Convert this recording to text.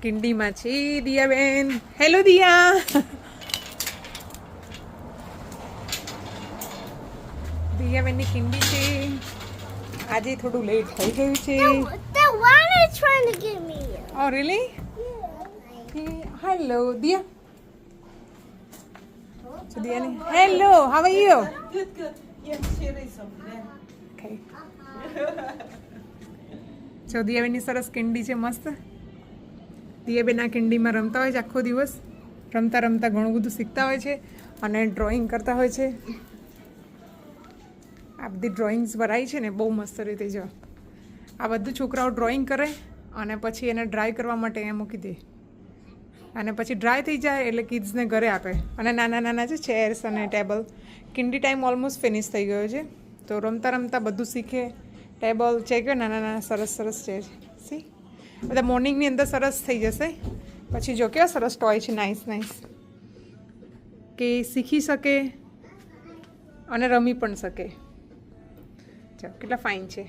કિંડીમાં છે દિયાબેન. હેલો દિયા. દિયાબેનની કિંડી છે. આજે થોડું લેટ થઈ ગયું છે. The one is trying to get me. Oh really? Hello Diya. So Diya ne. Hello, how are you? Good, good. Yeah, here is some there. Okay. So દિયાબેનની સરસ કિંડી છે મસ્ત. દિયાબેન આ કિંડીમાં રમતા હોય છે આખો દિવસ. રમતા રમતા ઘણું બધું શીખતા હોય છે અને ડ્રોઈંગ કરતા હોય છે. આ બધી ડ્રોઈંગ્સ ભરાઈ છે ને બહુ મસ્ત રીતે જો આ બધું છોકરાઓ ડ્રોઈંગ કરે અને પછી એને ડ્રાય કરવા માટે અહીંયા મૂકી દે અને પછી ડ્રાય થઈ જાય એટલે કિડ્સને ઘરે આપે. અને નાના નાના છે ચેર્સ અને ટેબલ. કિંડી ટાઈમ ઓલમોસ્ટ ફિનિશ થઈ ગયો છે તો રમતા રમતા બધું શીખે. ટેબલ ચેક નાના નાના સરસ સરસ છે સી બધા મોર્નિંગની અંદર સરસ થઈ જશે. પછી જો કેવા સરસ ટોય છે નાઇસ નાઇસ કે શીખી શકે અને રમી પણ શકે. ચાલો કેટલા ફાઇન છે.